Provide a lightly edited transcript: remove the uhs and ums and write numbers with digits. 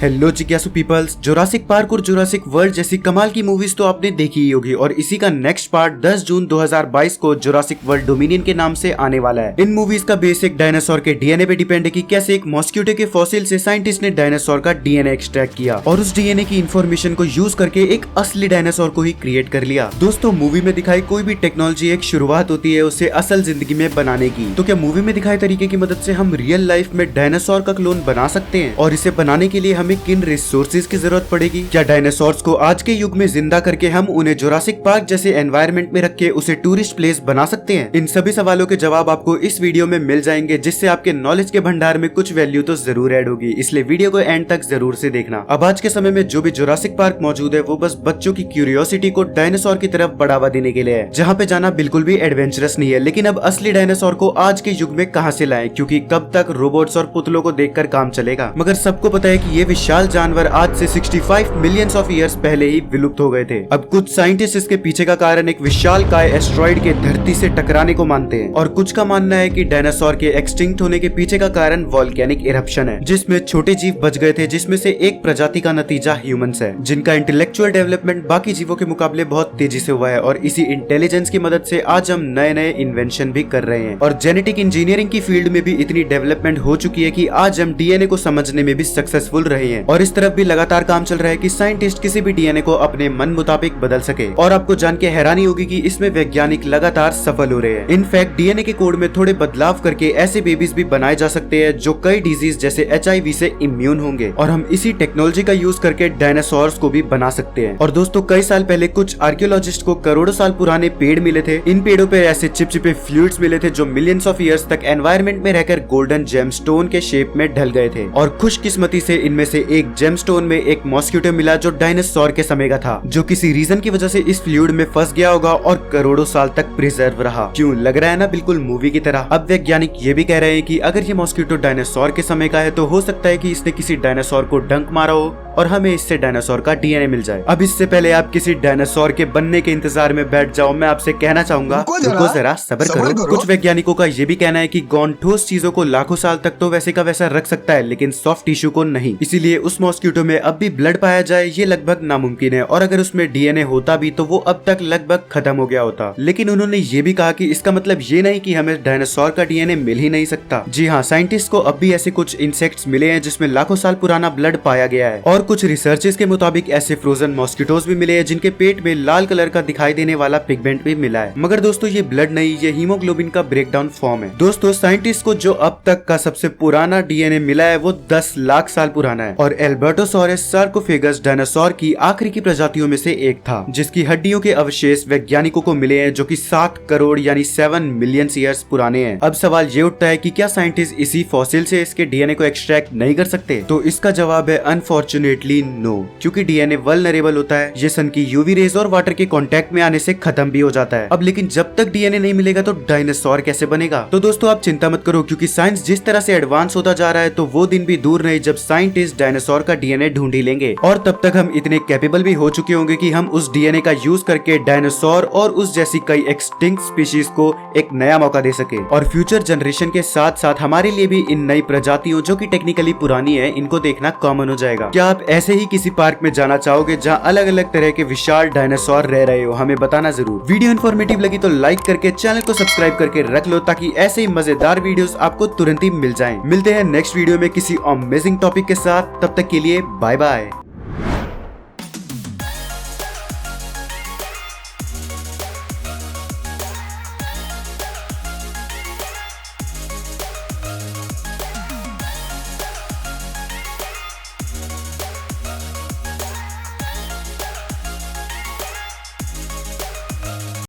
Hello जिज्ञासु peoples, Jurassic park और Jurassic world जैसी कमाल की मूवीज तो आपने देखी ही होगी और इसी का नेक्स्ट पार्ट 10 जून 2022 को जुरासिक वर्ल्ड डोमिनियन के नाम से आने वाला है। इन मूवीज का बेसिक डायनासोर के डीएनए पे डिपेंड है कि कैसे एक मॉस्क्यूटो के फॉसिल से साइंटिस्ट ने डायनासोर का डीएनए एक्सट्रैक्ट किया और उस डीएनए की इंफॉर्मेशन को यूज करके एक असली डायनासोर को ही क्रिएट कर लिया। दोस्तों, मूवी में दिखाई कोई भी टेक्नोलॉजी एक शुरुआत होती है उसे असल जिंदगी में बनाने की। तो क्या मूवी में दिखाए तरीके की मदद से हम रियल लाइफ में डायनासोर का क्लोन बना सकते हैं? और इसे बनाने के लिए हमें किन रिसोर्सेज की जरूरत पड़ेगी? क्या डायनासोर्स को आज के युग में जिंदा करके हम उन्हें जुरासिक पार्क जैसे एनवायरनमेंट में रख के उसे टूरिस्ट प्लेस बना सकते हैं? इन सभी सवालों के जवाब आपको इस वीडियो में मिल जाएंगे, जिससे आपके नॉलेज के भंडार में कुछ वैल्यू तो जरूर ऐड होगी, इसलिए वीडियो को एंड तक जरूर से देखना। अब आज के समय में जो भी जुरासिक पार्क मौजूद है वो बस बच्चों की क्यूरियोसिटी को डायनासोर की तरफ बढ़ावा देने के लिए है, जहाँ पे जाना बिल्कुल भी एडवेंचरस नहीं है। लेकिन अब असली डायनासोर को आज के युग में कहाँ से लाएं, क्योंकि कब तक रोबोट्स और पुतलों को देखकर काम चलेगा। मगर सबको पता है कि ये विशाल जानवर आज से 65 मिलियंस ऑफ ईयर्स पहले ही विलुप्त हो गए थे। अब कुछ साइंटिस्ट इसके पीछे का कारण एक विशाल काय एस्ट्रॉइड के धरती से टकराने को मानते हैं और कुछ का मानना है कि डायनासोर के एक्सटिंक्ट होने के पीछे का कारण वोल्केनिक इरप्शन है, जिसमें छोटे जीव बच गए थे, जिसमें से एक प्रजाति का नतीजा ह्यूमंस है, जिनका इंटेलेक्चुअल डेवलपमेंट बाकी जीवों के मुकाबले बहुत तेजी से हुआ है और इसी इंटेलिजेंस की मदद से आज हम नए नए इन्वेंशन भी कर रहे हैं और जेनेटिक इंजीनियरिंग की फील्ड में भी इतनी डेवलपमेंट हो चुकी है कि आज हम डीएनए को समझने में भी सक्सेसफुल रहे हैं। और इस तरफ भी लगातार काम चल रहा है कि साइंटिस्ट किसी भी डीएनए को अपने मन मुताबिक बदल सके। और आपको जान के हैरानी होगी कि इसमें वैज्ञानिक लगातार सफल हो रहे हैं। इनफैक्ट डीएनए के कोड में थोड़े बदलाव करके ऐसे बेबीज भी बनाए जा सकते हैं जो कई डिजीज जैसे एचआईवी से इम्यून होंगे और हम इसी टेक्नोलॉजी का यूज करके डायनासोर्स को भी बना सकते हैं। और दोस्तों, कई साल पहले कुछ आर्कियोलॉजिस्ट को करोड़ों साल पुराने पेड़ मिले थे। इन पेड़ों पे ऐसे चिपचिपे फ्लूइड्स मिले थे जो मिलियंस ऑफ ईयर्स तक एनवायरनमेंट में रहकर गोल्डन जेमस्टोन के शेप में ढल गए थे। और खुशकिस्मती से इनमें से एक जेमस्टोन में एक मॉस्क्यूटो मिला जो डायनासोर के समय का था, जो किसी रीजन की वजह से इस फ्लूइड में फंस गया होगा और करोड़ों साल तक प्रिजर्व रहा। क्यों लग रहा है ना, बिल्कुल मूवी की तरह। अब वैज्ञानिक ये भी कह रहे हैं कि अगर ये मॉस्क्यूटो डायनासोर के समय का है तो हो सकता है कि इसने किसी डायनासोर को डंक मारा हो और हमें इससे डायनासोर का डीएनए मिल जाए। अब इससे पहले आप किसी डायनासोर के बनने के इंतजार में बैठ जाओ, मैं आपसे कहना चाहूंगा रुको जरा, सब्र करो। कुछ वैज्ञानिकों का ये भी कहना है कि गॉन्ठोस चीजों को लाखों साल तक तो वैसे का वैसा रख सकता है, लेकिन सॉफ्ट टिश्यू को नहीं। इसीलिए उस मॉस्क्यूटो में अब भी ब्लड पाया जाए ये लगभग नामुमकिन है और अगर उसमें डीएनए होता भी तो वो अब तक लगभग खत्म हो गया होता। लेकिन उन्होंने ये भी कहा कि इसका मतलब ये नहीं कि हमें डायनासोर का डीएनए मिल ही नहीं सकता। जी हाँ, साइंटिस्ट को अब भी ऐसे कुछ इंसेक्ट्स मिले हैं जिसमें लाखों साल पुराना ब्लड पाया गया है और कुछ रिसर्चेस के मुताबिक ऐसे फ्रोजन मॉस्किटोज भी मिले हैं जिनके पेट में लाल कलर का दिखाई देने वाला पिगमेंट भी मिला है। मगर दोस्तों, ये ब्लड नहीं, ये हीमोग्लोबिन का ब्रेकडाउन फॉर्म है। दोस्तों, साइंटिस्ट को जो अब तक का सबसे पुराना डीएनए मिला है वो 10 लाख साल पुराना है और एल्बर्टोसॉरस सार्कोफेगस डायनासोर की आखिरी की प्रजातियों में से एक था, जिसकी हड्डियों के अवशेष वैज्ञानिकों को मिले हैं जो कि 7 करोड़ यानी 7 मिलियन ईयर्स पुराने हैं। अब सवाल ये उठता है कि क्या साइंटिस्ट इसी फॉसिल से इसके डीएनए को एक्सट्रैक्ट नहीं कर सकते? तो इसका जवाब है अनफॉर्चुनेटली नो, क्योंकि डीएनए वल्नरेबल होता है। ये सन की यूवी रेज और वाटर के कांटेक्ट में आने से खत्म भी हो जाता है। अब लेकिन जब तक डीएनए नहीं मिलेगा तो डायनासोर कैसे बनेगा? तो दोस्तों, आप चिंता मत करो, क्योंकि साइंस जिस तरह से एडवांस होता जा रहा है तो वो दिन भी दूर नहीं जब साइंटिस्ट डायनासोर का डीएनए ढूंढ ही लेंगे और तब तक हम इतने कैपेबल भी हो चुके होंगे कि हम उस डीएनए का यूज करके डायनासोर और उस जैसी कई एक्सटिंक्ट स्पीशीज को एक नया मौका दे सके और फ्यूचर जनरेशन के साथ साथ हमारे लिए भी इन नई प्रजातियों जो कि टेक्निकली पुरानी है इनको देखना कॉमन हो जाएगा। क्या आप ऐसे ही किसी पार्क में जाना चाहोगे जहाँ अलग अलग तरह के विशाल डायनासोर रह रहे हो? हमें बताना जरूर। वीडियो इन्फॉर्मेटिव लगी तो लाइक करके चैनल को सब्सक्राइब करके रख लो ताकि ऐसे ही मजेदार वीडियोस आपको तुरंत ही मिल जाएं। मिलते हैं नेक्स्ट वीडियो में किसी अमेजिंग टॉपिक के साथ, तब तक के लिए बाय बाय।